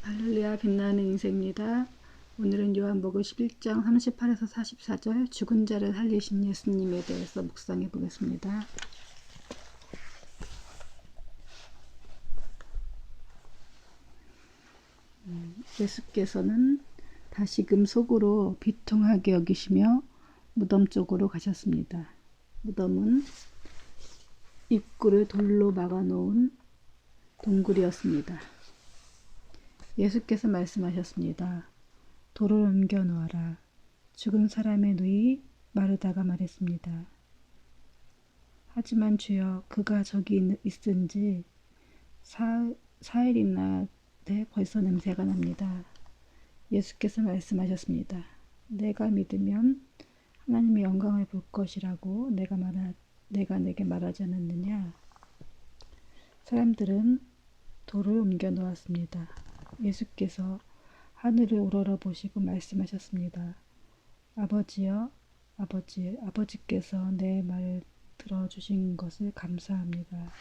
할렐루야, 빛나는 인생입니다. 오늘은 요한복음 11장 38에서 44절 죽은 자를 살리신 예수님에 대해서 묵상해 보겠습니다. 예수께서는 다시금 속으로 비통하게 여기시며 무덤 쪽으로 가셨습니다. 무덤은 입구를 돌로 막아놓은 동굴이었습니다. 예수께서 말씀하셨습니다. 돌을 옮겨 놓아라. 죽은 사람의 누이 마르다가 말했습니다. 하지만 주여, 그가 저기 있은지 사일이나 돼 벌써 냄새가 납니다. 예수께서 말씀하셨습니다. 내가 믿으면 하나님의 영광을 볼 것이라고 내가 내게 말하지 않았느냐? 사람들은 돌을 옮겨 놓았습니다. 예수께서 하늘을 우러러보시고 말씀하셨습니다. 아버지여, 아버지께서 내 말을 들어주신 것을 감사합니다.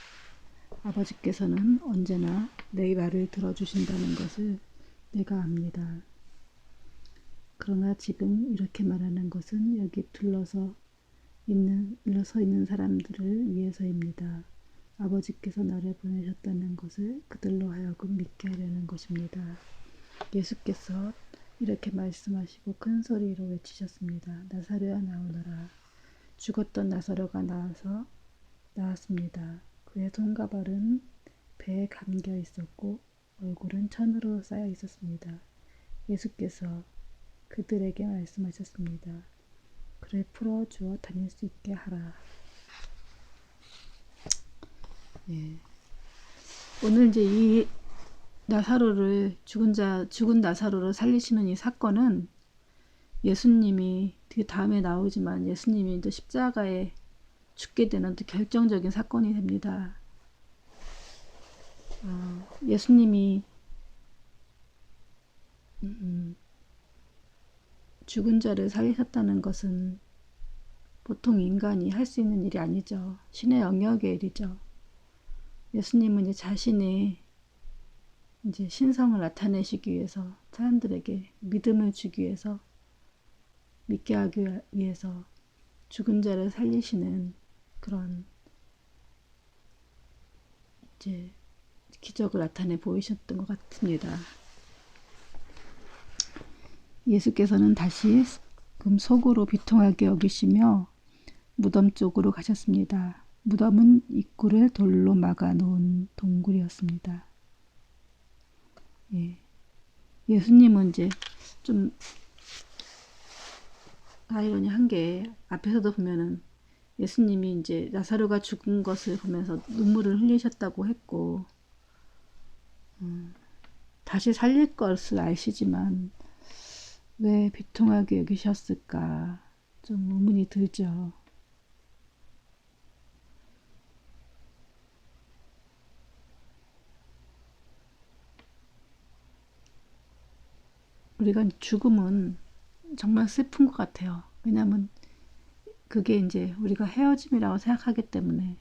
아버지께서는 언제나 내 말을 들어주신다는 것을 내가 압니다. 그러나 지금 이렇게 말하는 것은 여기 둘러서 있는 사람들을 위해서입니다. 아버지께서 나를 보내셨다는 것을 그들로 하여금 믿게 하려는 것입니다. 예수께서 이렇게 말씀하시고 큰 소리로 외치셨습니다. 나사로야, 나오너라. 죽었던 나사로가 나왔습니다. 그의 손과 발은 배에 감겨 있었고 얼굴은 천으로 쌓여 있었습니다. 예수께서 그들에게 말씀하셨습니다. 그를 풀어주어 다닐 수 있게 하라. 예. 오늘 이제 이 죽은 나사로를 살리시는 이 사건은 예수님이 그 다음에 나오지만 예수님이 또 십자가에 죽게 되는 또 결정적인 사건이 됩니다. 예수님이 죽은 자를 살리셨다는 것은 보통 인간이 할 수 있는 일이 아니죠. 신의 영역의 일이죠. 예수님은 이제 자신의 이제 신성을 나타내시기 위해서 사람들에게 믿음을 주기 위해서 믿게 하기 위해서 죽은 자를 살리시는 그런 이제 기적을 나타내 보이셨던 것 같습니다. 예수께서는 다시 속으로 비통하게 여기시며 무덤 쪽으로 가셨습니다. 무덤은 입구를 돌로 막아 놓은 동굴이었습니다. 예. 예수님은 이제 좀 아이러니한 게 앞에서도 보면은 예수님이 이제 나사로가 죽은 것을 보면서 눈물을 흘리셨다고 했고 다시 살릴 것을 아시지만 왜 비통하게 여기셨을까 좀 의문이 들죠. 우리가 죽음은 정말 슬픈 것 같아요. 왜냐하면 그게 이제 우리가 헤어짐이라고 생각하기 때문에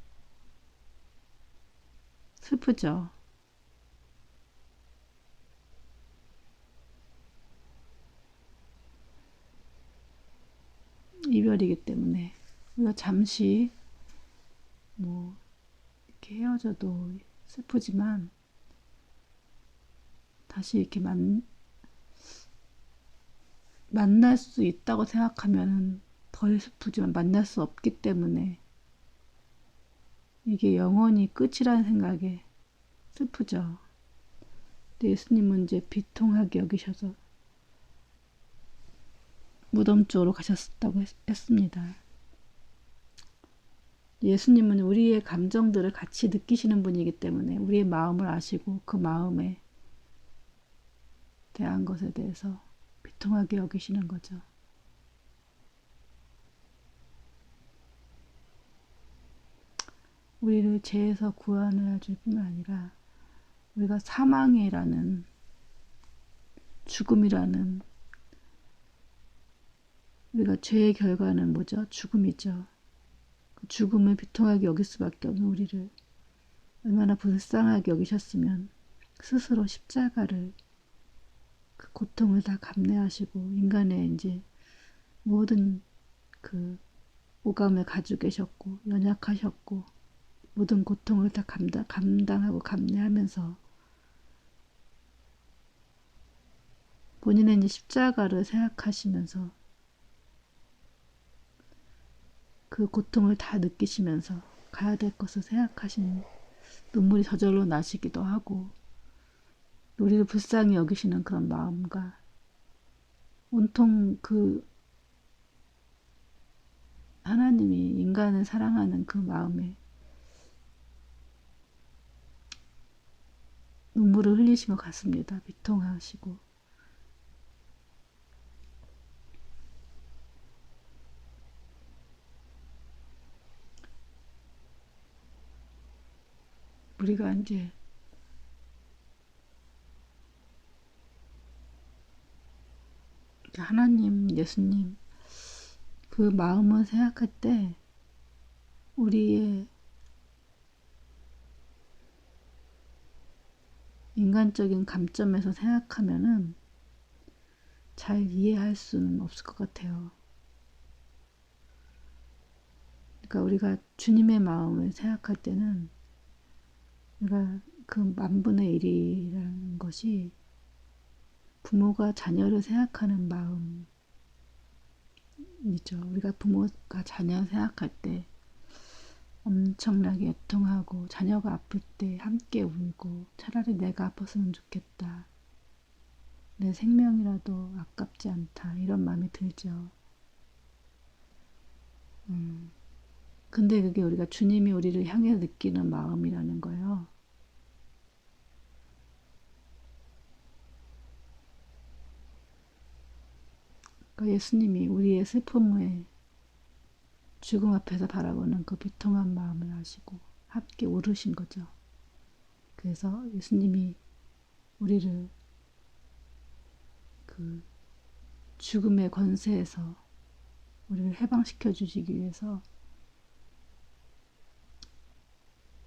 슬프죠. 이별이기 때문에 우리가 잠시 뭐 이렇게 헤어져도 슬프지만 다시 이렇게 만날 수 있다고 생각하면 덜 슬프지만 만날 수 없기 때문에 이게 영원히 끝이라는 생각에 슬프죠. 근데 예수님은 이제 비통하게 여기셔서 무덤 쪽으로 가셨다고 했습니다. 예수님은 우리의 감정들을 같이 느끼시는 분이기 때문에 우리의 마음을 아시고 그 마음에 대한 것에 대해서 비통하게 여기시는 거죠. 우리를 죄에서 구원해 줄 뿐만 아니라 우리가 사망이라는 죽음이라는 우리가 죄의 결과는 뭐죠? 죽음이죠. 그 죽음을 비통하게 여길 수밖에 없는 우리를 얼마나 불쌍하게 여기셨으면 스스로 십자가를 그 고통을 다 감내하시고 인간의 이제 모든 그 오감을 가지고 계셨고 연약하셨고 모든 고통을 다 감당하고 감내하면서 본인의 이제 십자가를 생각하시면서 그 고통을 다 느끼시면서 가야 될 것을 생각하시는 눈물이 저절로 나시기도 하고 우리를 불쌍히 여기시는 그런 마음과 온통 그 하나님이 인간을 사랑하는 그 마음에 눈물을 흘리신 것 같습니다. 비통하시고 우리가 이제 하나님, 예수님 그 마음을 생각할 때 우리의 인간적인 감점에서 생각하면은 잘 이해할 수는 없을 것 같아요. 그러니까 우리가 주님의 마음을 생각할 때는 우리가 그 만분의 일이라는 것이 부모가 자녀를 생각하는 마음이죠. 우리가 부모가 자녀를 생각할 때 엄청나게 애통하고 자녀가 아플 때 함께 울고 차라리 내가 아팠으면 좋겠다. 내 생명이라도 아깝지 않다. 이런 마음이 들죠. 근데 그게 우리가 주님이 우리를 향해 느끼는 마음이라는 거예요. 그러니까 예수님이 우리의 슬픔을 죽음 앞에서 바라보는 그 비통한 마음을 아시고 함께 울으신 거죠. 그래서 예수님이 우리를 그 죽음의 권세에서 우리를 해방시켜 주시기 위해서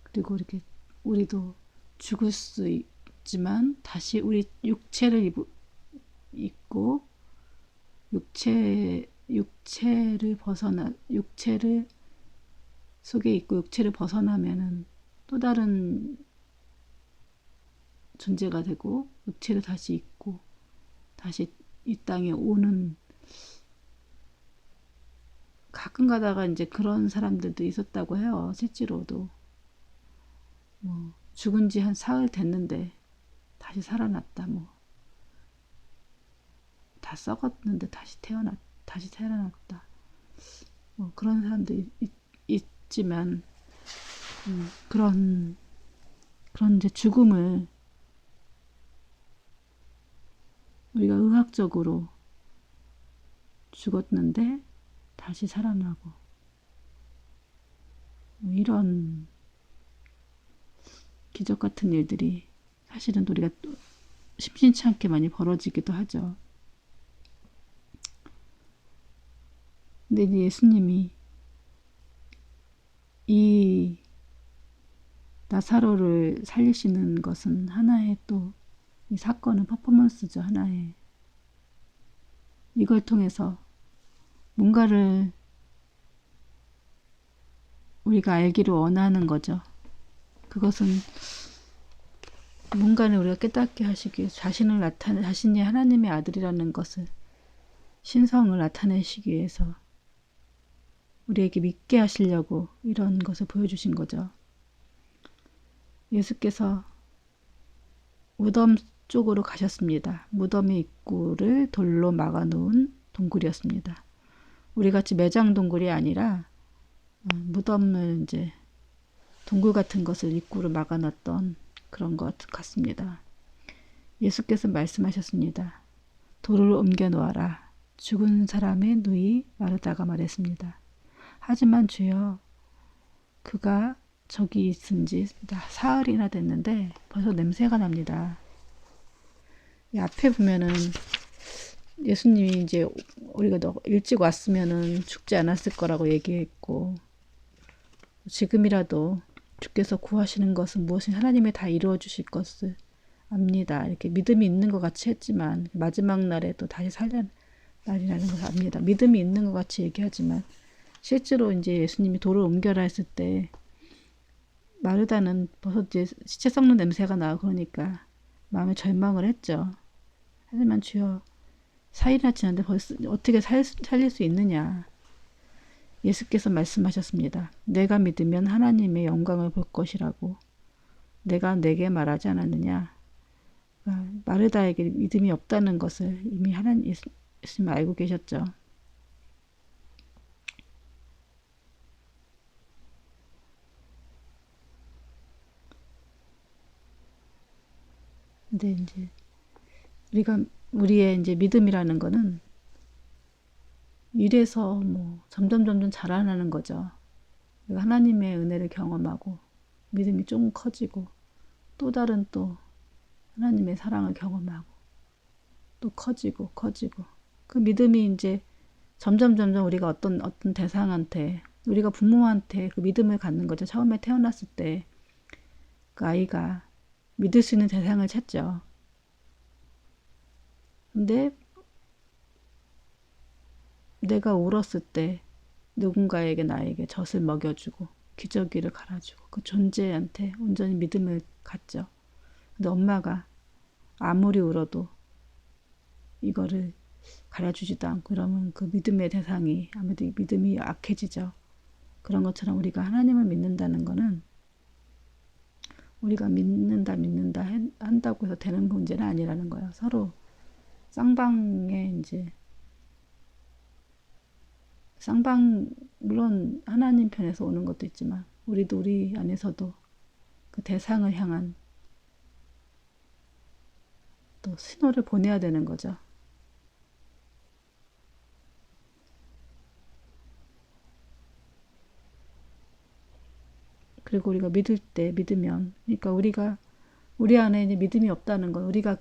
그리고 이렇게 우리도 죽을 수 있지만 다시 우리 육체를 입고 육체를 속에 있고 육체를 벗어나면은 또 다른 존재가 되고 육체를 다시 입고 다시 이 땅에 오는 가끔 가다가 이제 그런 사람들도 있었다고 해요. 실제로도 뭐 죽은 지 한 사흘 됐는데 다시 살아났다 뭐 다 썩었는데 다시 태어났다 뭐 그런 사람도 있지만 그런 이제 죽음을 우리가 의학적으로 죽었는데 다시 살아나고 뭐 이런 기적 같은 일들이 사실은 우리가 심심치 않게 많이 벌어지기도 하죠. 근데 이제 예수님이 이 나사로를 살리시는 것은 하나의 또 이 사건은 퍼포먼스죠. 하나의 이걸 통해서 뭔가를 우리가 알기를 원하는 거죠. 그것은 뭔가를 우리가 깨닫게 하시기 위해서 자신이 하나님의 아들이라는 것을 신성을 나타내시기 위해서 우리에게 믿게 하시려고 이런 것을 보여주신 거죠. 예수께서 무덤 쪽으로 가셨습니다. 무덤의 입구를 돌로 막아놓은 동굴이었습니다. 우리같이 매장 동굴이 아니라 무덤을 이제 동굴 같은 것을 입구를 막아놨던 그런 것 같습니다. 예수께서 말씀하셨습니다. 돌을 옮겨 놓아라. 죽은 사람의 누이 마르다가 말했습니다. 하지만 주여 그가 저기 있은 지 사흘이나 됐는데 벌써 냄새가 납니다. 이 앞에 보면은 예수님이 이제 우리가 일찍 왔으면은 죽지 않았을 거라고 얘기했고 지금이라도 주께서 구하시는 것은 무엇이 하나님이 다 이루어 주실 것을 압니다. 이렇게 믿음이 있는 것 같이 했지만 마지막 날에 또 다시 살려 날이라는 것을 압니다. 믿음이 있는 것 같이 얘기하지만 실제로 이제 예수님이 돌을 옮겨라 했을 때 마르다는 벌써 이제 시체 썩는 냄새가 나고 그러니까 마음에 절망을 했죠. 하지만 주여, 4일이나 지났는데 벌써 어떻게 살릴 수 있느냐. 예수께서 말씀하셨습니다. 내가 믿으면 하나님의 영광을 볼 것이라고 내가 내게 말하지 않았느냐. 그러니까 마르다에게 믿음이 없다는 것을 이미 예수님 알고 계셨죠. 근데 이제 우리의 이제 믿음이라는 거는 이래서 뭐 점점 자라나는 거죠. 하나님의 은혜를 경험하고 믿음이 좀 커지고 또 다른 또 하나님의 사랑을 경험하고 또 커지고 그 믿음이 이제 점점 우리가 어떤 대상한테 우리가 부모한테 그 믿음을 갖는 거죠. 처음에 태어났을 때 그 아이가 믿을 수 있는 대상을 찾죠. 근데 내가 울었을 때 누군가에게 나에게 젖을 먹여주고 기저귀를 갈아주고 그 존재한테 온전히 믿음을 갖죠. 근데 엄마가 아무리 울어도 이거를 가려주지도 않고 이러면 그 믿음의 대상이 아무래도 믿음이 약해지죠. 그런 것처럼 우리가 하나님을 믿는다는 거는 우리가 믿는다 한다고 해서 되는 문제는 아니라는 거예요. 서로 쌍방에 이제 물론 하나님 편에서 오는 것도 있지만 우리도 우리 안에서도 그 대상을 향한 또 신호를 보내야 되는 거죠. 그리고 우리가 믿으면 그러니까 우리 안에 이제 믿음이 없다는 건 우리가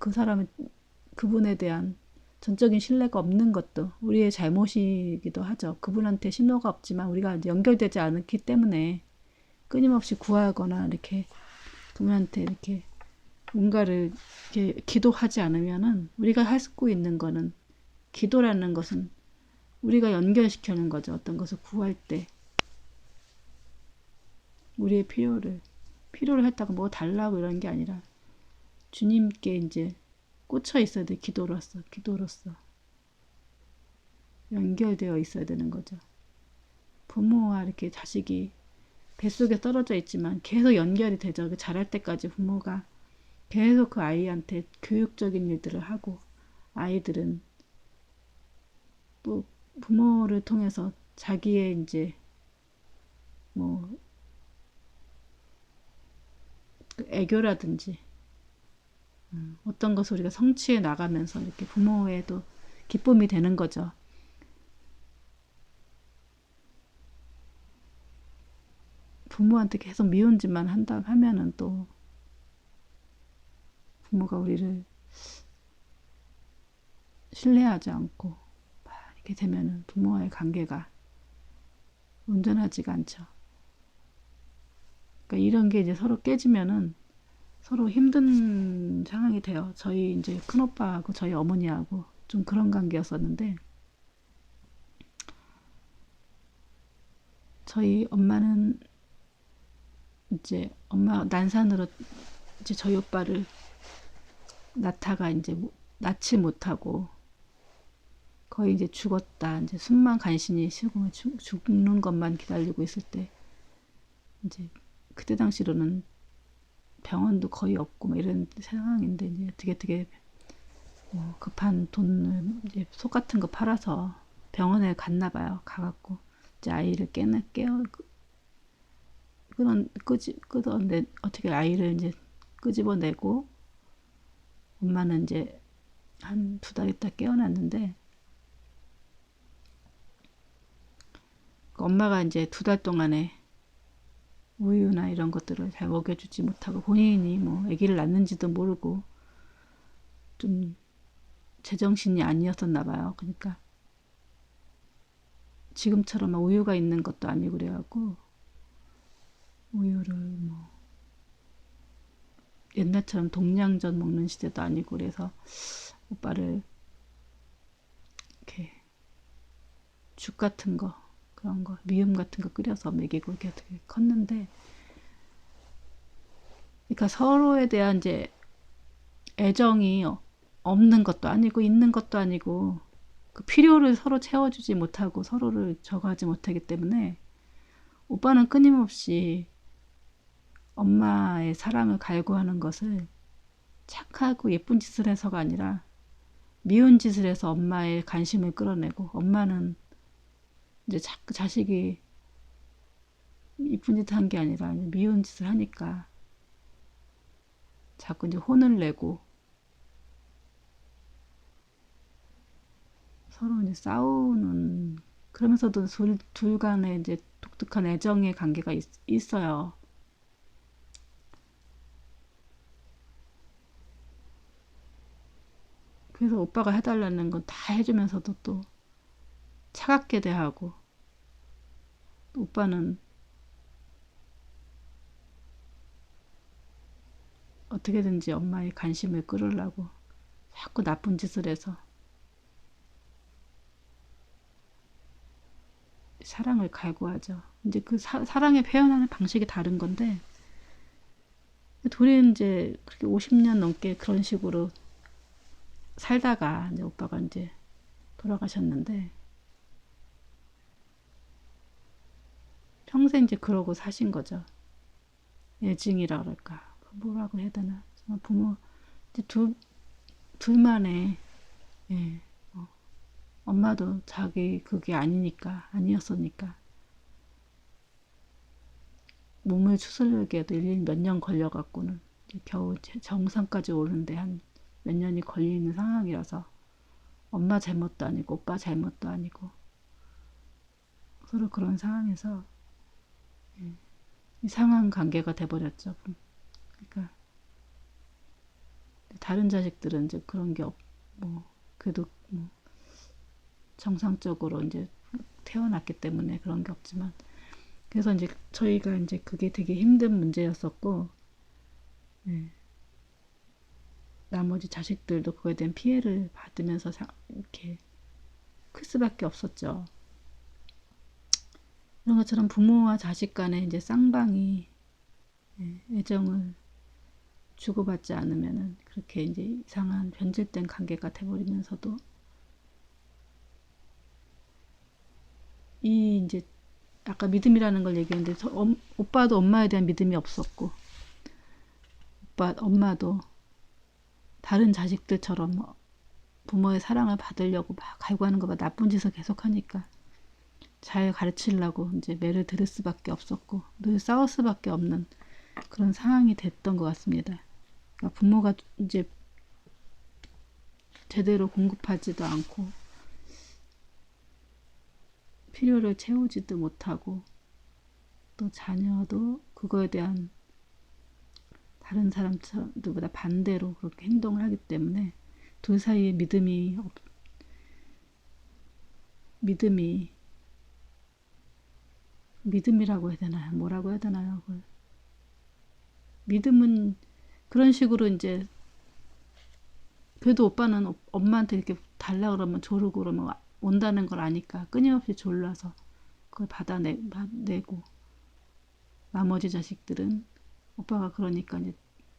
그분에 대한 전적인 신뢰가 없는 것도 우리의 잘못이기도 하죠. 그분한테 신호가 없지만 우리가 연결되지 않기 때문에 끊임없이 구하거나 이렇게 그분한테 이렇게 뭔가를 이렇게 기도하지 않으면은 우리가 할 수 있는 거는 기도라는 것은 우리가 연결시키는 거죠. 어떤 것을 구할 때 우리의 필요를 했다가 뭐 달라고 이런 게 아니라 주님께 이제 꽂혀 있어야 돼. 기도로서 연결되어 있어야 되는 거죠. 부모와 이렇게 자식이 뱃속에 떨어져 있지만 계속 연결이 되죠. 자랄 때까지 부모가 계속 그 아이한테 교육적인 일들을 하고 아이들은 또 부모를 통해서 자기의 이제 뭐 애교라든지 어떤 것을 우리가 성취해 나가면서 이렇게 부모에도 기쁨이 되는 거죠. 부모한테 계속 미운 짓만 하면은 또 부모가 우리를 신뢰하지 않고 이렇게 되면은 부모와의 관계가 온전하지가 않죠. 그러니까 이런 게 이제 서로 깨지면은 서로 힘든 상황이 돼요. 저희 이제 큰오빠하고 저희 어머니하고 좀 그런 관계였었는데 저희 엄마는 이제 엄마 난산으로 이제 저희 오빠를 낳다가 이제 낳지 못하고 거의 이제 죽었다. 이제 숨만 간신히 쉬고 죽는 것만 기다리고 있을 때 이제 그때 당시로는 병원도 거의 없고 뭐 이런 상황인데 이제 되게 뭐 급한 돈을 이제 속 같은 거 팔아서 병원에 갔나 봐요. 가갖고 이제 아이를 끄집어내 어떻게 아이를 이제 끄집어내고 엄마는 이제 한 2달 있다 깨어났는데 엄마가 이제 2달 동안에 우유나 이런 것들을 잘 먹여주지 못하고 본인이 뭐 아기를 낳는지도 모르고 좀 제정신이 아니었었나 봐요. 그러니까 지금처럼 막 우유가 있는 것도 아니고 그래갖고 우유를 뭐 옛날처럼 동량전 먹는 시대도 아니고 그래서 오빠를 이렇게 죽 같은 거 그런 거 미음 같은 거 끓여서 먹이고 이렇게 어떻게 컸는데 그러니까 서로에 대한 이제 애정이 없는 것도 아니고 있는 것도 아니고 그 필요를 서로 채워주지 못하고 서로를 저거하지 못하기 때문에 오빠는 끊임없이 엄마의 사랑을 갈구하는 것을 착하고 예쁜 짓을 해서가 아니라 미운 짓을 해서 엄마의 관심을 끌어내고 엄마는 이제 자꾸 자식이 이쁜 짓 한 게 아니라 미운 짓을 하니까 자꾸 이제 혼을 내고 서로 이제 싸우는 그러면서도 둘 간에 이제 독특한 애정의 관계가 있어요. 그래서 오빠가 해달라는 건 다 해주면서도 또 차갑게 대하고 오빠는 어떻게든지 엄마의 관심을 끌으려고 자꾸 나쁜 짓을 해서 사랑을 갈구하죠. 이제 그 사랑의 표현하는 방식이 다른 건데 둘이 이제 그렇게 50년 넘게 그런 식으로 살다가 이제 오빠가 이제 돌아가셨는데 평생 이제 그러고 사신 거죠. 애증이라 그럴까 뭐라고 해야 되나 부모 이제 둘만의 예, 엄마도 자기 그게 아니었으니까 몸을 추스르기에도 일일이 몇 년 걸려갖고는 겨우 정상까지 오는데 한 몇 년이 걸리는 상황이라서 엄마 잘못도 아니고 오빠 잘못도 아니고 서로 그런 상황에서 이상한 관계가 돼버렸죠. 그러니까 다른 자식들은 이제 그런 게 뭐 그래도 뭐 정상적으로 이제 태어났기 때문에 그런 게 없지만 그래서 이제 저희가 이제 그게 되게 힘든 문제였었고 네. 나머지 자식들도 그거에 대한 피해를 받으면서 이렇게 클 수밖에 없었죠. 이런 것처럼 부모와 자식 간에 이제 쌍방이 애정을 주고받지 않으면은 그렇게 이제 이상한 변질된 관계가 돼버리면서도 이 이제 아까 믿음이라는 걸 얘기했는데 오빠도 엄마에 대한 믿음이 없었고 엄마도 다른 자식들처럼 부모의 사랑을 받으려고 막 갈구하는 것보다 나쁜 짓을 계속하니까 잘 가르치려고 이제 매를 들을 수밖에 없었고 늘 싸울 수밖에 없는 그런 상황이 됐던 것 같습니다. 그러니까 부모가 이제 제대로 공급하지도 않고 필요를 채우지도 못하고 또 자녀도 그거에 대한 다른 사람들보다 반대로 그렇게 행동을 하기 때문에 둘 사이에 믿음이라고 해야 되나요? 뭐라고 해야 되나요? 그걸. 믿음은 그런 식으로 이제 그래도 오빠는 엄마한테 이렇게 달라 그러면 조르고 그러면 온다는 걸 아니까 끊임없이 졸라서 그걸 받아내고 나머지 자식들은 오빠가 그러니까 이제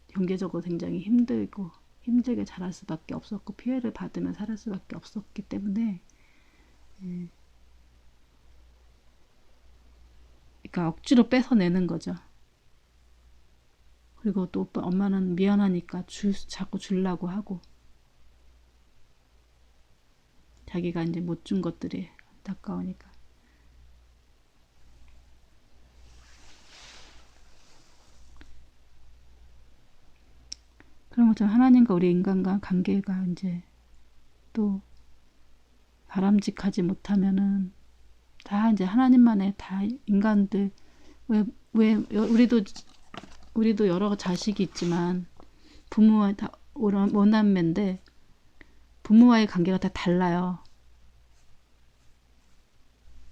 경제적으로 굉장히 힘들게 자랄 수밖에 없었고 피해를 받으며 살을 수밖에 없었기 때문에 그러니까 억지로 뺏어내는 거죠. 그리고 또 엄마는 미안하니까 자꾸 주려고 하고 자기가 이제 못 준 것들이 안타까우니까 그런 것처럼 하나님과 우리 인간과 관계가 이제 또 바람직하지 못하면은 다 이제 하나님만의 다 인간들 왜 우리도 여러 자식이 있지만 부모와 다 오남매인데 부모와의 관계가 다 달라요.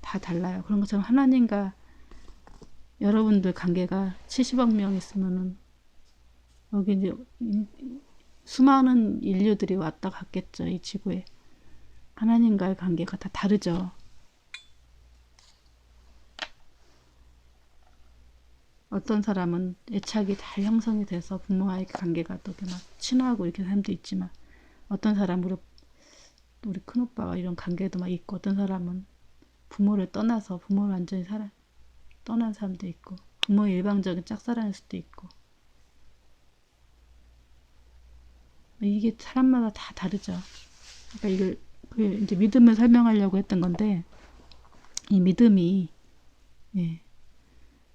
다 달라요. 그런 것처럼 하나님과 여러분들 관계가 70억 명 있으면은 여기 이제 수많은 인류들이 왔다 갔겠죠. 이 지구에. 하나님과의 관계가 다 다르죠. 어떤 사람은 애착이 잘 형성이 돼서 부모와의 관계가 또 막 친하고 이렇게 사람도 있지만, 어떤 사람은 우리 큰오빠가 이런 관계도 막 있고, 어떤 사람은 부모를 떠나서 부모를 완전히 떠난 사람도 있고, 부모의 일방적인 짝사랑일 수도 있고, 이게 사람마다 다 다르죠. 그러니까 이걸 이제 믿음을 설명하려고 했던 건데, 이 믿음이 예,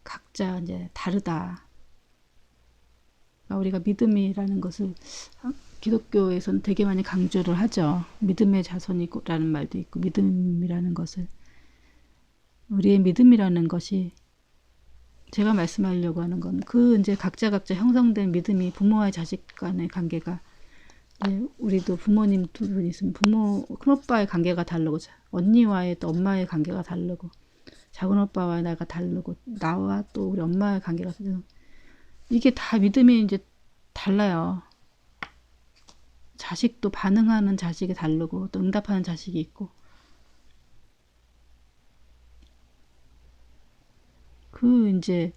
각자 이제 다르다. 그러니까 우리가 믿음이라는 것을 기독교에서는 되게 많이 강조를 하죠. 믿음의 자손이라는 말도 있고, 믿음이라는 것을, 우리의 믿음이라는 것이, 제가 말씀하려고 하는 건 이제 각자 형성된 믿음이, 부모와 자식 간의 관계가, 우리도 부모님 두 분 있으면 큰오빠의 관계가 다르고, 언니와의 또 엄마의 관계가 다르고, 작은오빠와 나가 다르고, 나와 또 우리 엄마의 관계가 다르고, 이게 다 믿음이 이제 달라요. 자식도 반응하는 자식이 다르고, 또 응답하는 자식이 있고, 이제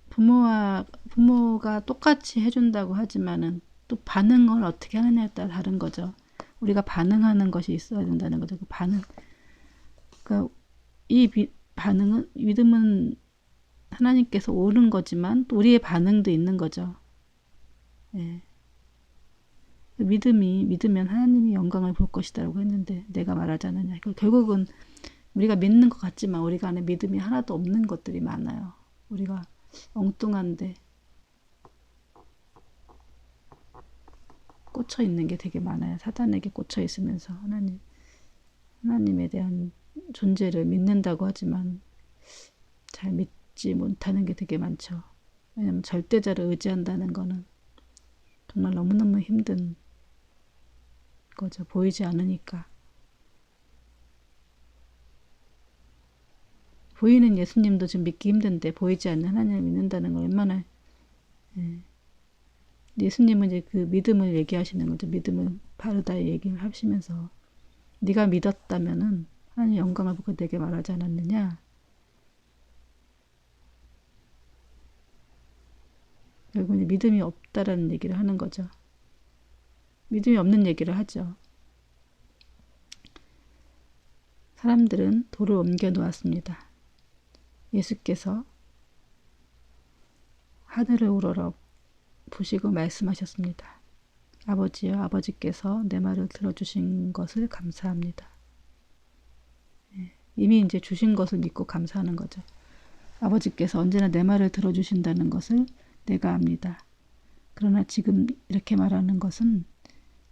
부모가 똑같이 해준다고 하지만은 또 반응을 어떻게 하느냐에 따라 다른 거죠. 우리가 반응하는 것이 있어야 된다는 거죠. 그 반응. 그러니까 반응은, 믿음은 하나님께서 오는 거지만 또 우리의 반응도 있는 거죠. 예. 믿으면 하나님이 영광을 볼 것이다라고 했는데 내가 말하지 않느냐. 결국은 우리가 믿는 것 같지만 우리가 안에 믿음이 하나도 없는 것들이 많아요. 우리가 엉뚱한데 꽂혀 있는 게 되게 많아요. 사단에게 꽂혀 있으면서 하나님에 대한 존재를 믿는다고 하지만 잘 믿지 못하는 게 되게 많죠. 왜냐면 절대자를 의지한다는 거는 정말 너무너무 힘든 거죠. 보이지 않으니까. 보이는 예수님도 지금 믿기 힘든데 보이지 않는 하나님을 믿는다는 건 얼마나, 예수님은 이제 그 믿음을 얘기하시는 거죠. 믿음을 바르다 얘기를 하시면서, 네가 믿었다면은 하나님 영광을 보고 내게 말하지 않았느냐. 결국은 믿음이 없다라는 얘기를 하는 거죠. 믿음이 없는 얘기를 하죠. 사람들은 돌을 옮겨 놓았습니다. 예수께서 하늘을 우러러 보시고 말씀하셨습니다. 아버지여, 아버지께서 내 말을 들어주신 것을 감사합니다. 이미 이제 주신 것을 믿고 감사하는 거죠. 아버지께서 언제나 내 말을 들어주신다는 것을 내가 압니다. 그러나 지금 이렇게 말하는 것은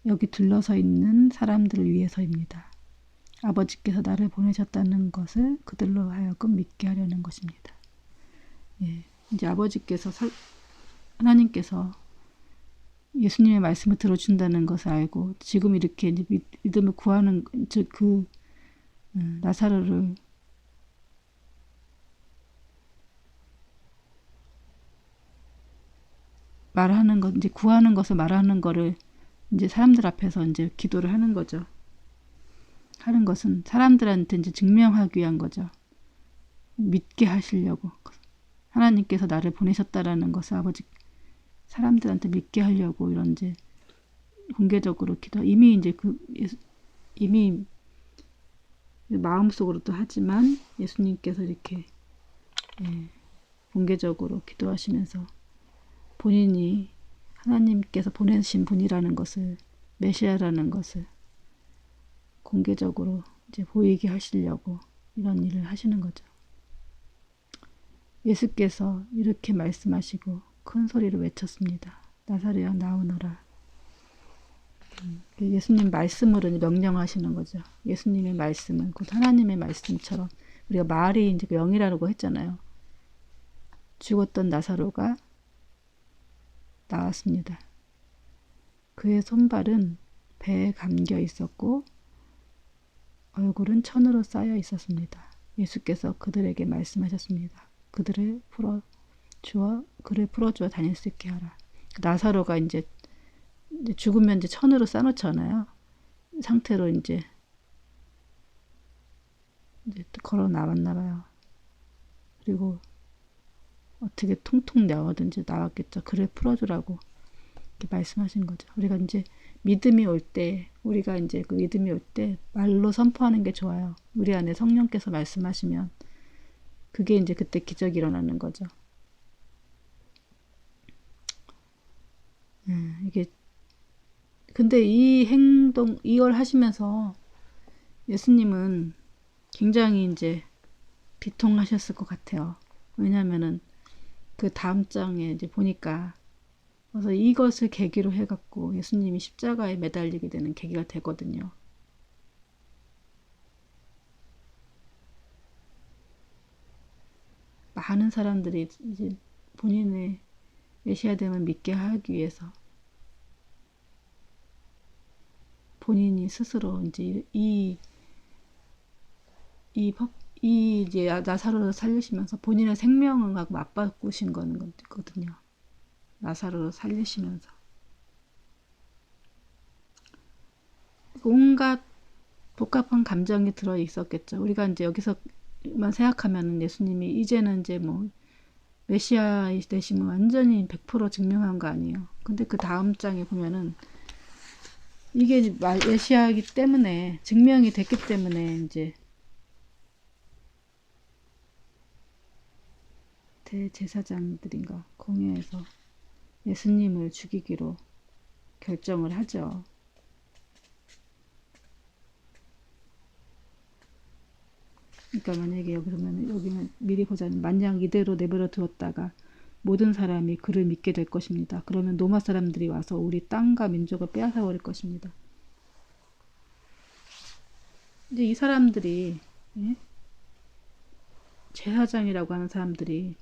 여기 둘러서 있는 사람들을 위해서입니다. 아버지께서 나를 보내셨다는 것을 그들로 하여금 믿게 하려는 것입니다. 예, 이제 하나님께서 예수님의 말씀을 들어준다는 것을 알고 지금 이렇게 이제 믿음을 구하는, 즉 나사로를 말하는 것, 이제 구하는 것을 말하는 거를 이제 사람들 앞에서 이제 기도를 하는 거죠. 하는 것은 사람들한테 이제 증명하기 위한 거죠. 믿게 하시려고. 하나님께서 나를 보내셨다라는 것을 사람들한테 믿게 하려고 이런 이제 공개적으로 이미 이제 이미 마음속으로도 하지만 예수님께서 이렇게 공개적으로 기도하시면서 본인이 하나님께서 보내신 분이라는 것을, 메시아라는 것을 공개적으로 이제 보이게 하시려고 이런 일을 하시는 거죠. 예수께서 이렇게 말씀하시고 큰 소리로 외쳤습니다. 나사로야 나오너라. 예수님 말씀으로 명령하시는 거죠. 예수님의 말씀은 곧 하나님의 말씀처럼, 우리가 말이 이제 영이라고 했잖아요. 죽었던 나사로가 나왔습니다. 그의 손발은 배에 감겨 있었고 얼굴은 천으로 쌓여 있었습니다. 예수께서 그들에게 말씀하셨습니다. 그들을 풀어 주어 그를 풀어주어 다닐 수 있게 하라. 나사로가 이제 죽으면 이제 천으로 싸놓잖아요. 상태로 이제 걸어 나왔나 봐요. 그리고 어떻게 통통 나오든지 나왔겠죠. 그를 풀어주라고 이렇게 말씀하신 거죠. 우리가 이제 믿음이 올 때, 우리가 이제 그 믿음이 올 때 말로 선포하는 게 좋아요. 우리 안에 성령께서 말씀하시면 그게 이제 그때 기적이 일어나는 거죠. 이게 근데 이 행동 이걸 하시면서 예수님은 굉장히 이제 비통하셨을 것 같아요. 왜냐하면은 그 다음 장에 이제 보니까 그래서 이것을 계기로 해갖고 예수님이 십자가에 매달리게 되는 계기가 되거든요. 많은 사람들이 이제 본인의 메시아됨을 믿게 하기 위해서 본인이 스스로 이제 이 이제 나사로를 살리시면서 본인의 생명을 맞바꾸신 거거든요. 나사로를 살리시면서 온갖 복잡한 감정이 들어 있었겠죠. 우리가 이제 여기서만 생각하면 예수님이 이제는 이제 뭐 메시아 되심을 완전히 100% 증명한 거 아니에요. 근데 그 다음 장에 보면은 이게 메시아이기 때문에 증명이 됐기 때문에 이제 대제사장들인가 공회에서 예수님을 죽이기로 결정을 하죠. 그러니까 만약에 여기는 미리 보자면 만약 이대로 내버려 두었다가 모든 사람이 그를 믿게 될 것입니다. 그러면 로마 사람들이 와서 우리 땅과 민족을 빼앗아 버릴 것입니다. 이제 이 사람들이 예? 제사장이라고 하는 사람들이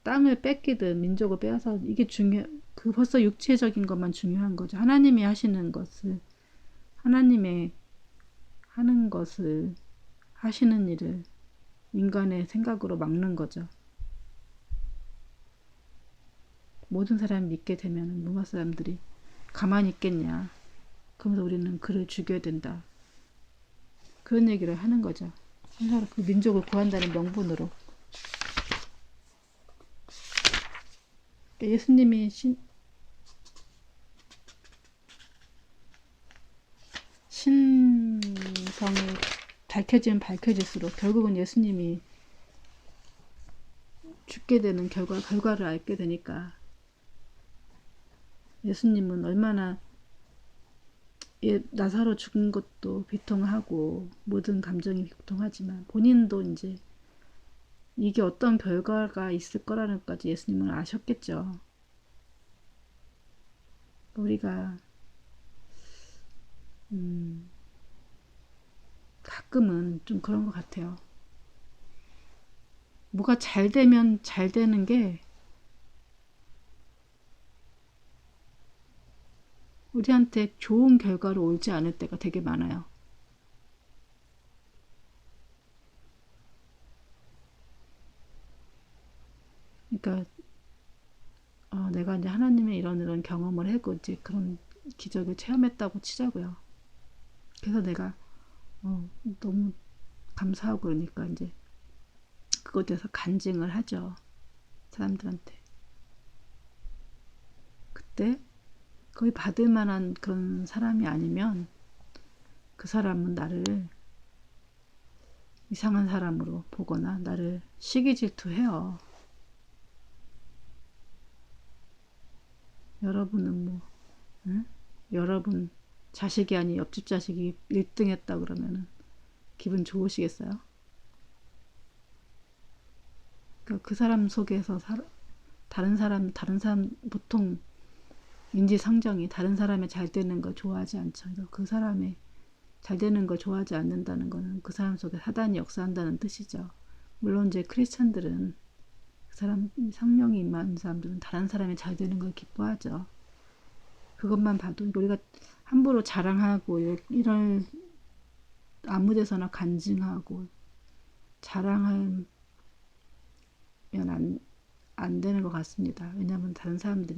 땅을 뺏기든 민족을 빼앗아 이게 그 벌써 육체적인 것만 중요한 거죠. 하나님이 하시는 것을 하나님의 하는 것을 하시는 일을 인간의 생각으로 막는 거죠. 모든 사람이 믿게 되면 로마 사람들이 가만히 있겠냐. 그러면서 우리는 그를 죽여야 된다. 그런 얘기를 하는 거죠. 그 민족을 구한다는 명분으로. 예수님이 신성이 밝혀지면 밝혀질수록 결국은 예수님이 죽게 되는 결과를 알게 되니까 예수님은 얼마나 나사로 죽은 것도 비통하고 모든 감정이 비통하지만 본인도 이제 이게 어떤 결과가 있을 거라는 것까지 예수님은 아셨겠죠. 우리가 가끔은 좀 그런 것 같아요. 뭐가 잘 되면 잘 되는 게 우리한테 좋은 결과로 오지 않을 때가 되게 많아요. 그러니까 내가 이제 하나님의 이런 경험을 했고 이제 그런 기적을 체험했다고 치자고요. 그래서 내가 너무 감사하고 그러니까 이제 그것에 대해서 간증을 하죠. 사람들한테. 그때 거의 받을 만한 그런 사람이 아니면 그 사람은 나를 이상한 사람으로 보거나 나를 시기 질투해요. 여러분은 뭐 응? 여러분 자식이 아닌 옆집 자식이 1등 했다 그러면은 기분 좋으시겠어요? 그러니까 그 사람 속에서 다른 사람 보통 인지상정이 다른 사람의 잘 되는 걸 좋아하지 않죠. 그래서 그 사람의 잘 되는 걸 좋아하지 않는다는 거는 그 사람 속에 사단이 역사한다는 뜻이죠. 물론 이제 크리스찬들은 그 사람 성령이 임한 사람들은 다른 사람이 잘 되는 걸 기뻐하죠. 그것만 봐도 우리가 함부로 자랑하고 이런 아무데서나 간증하고 자랑하면 안 되는 것 같습니다. 왜냐하면 다른 사람들이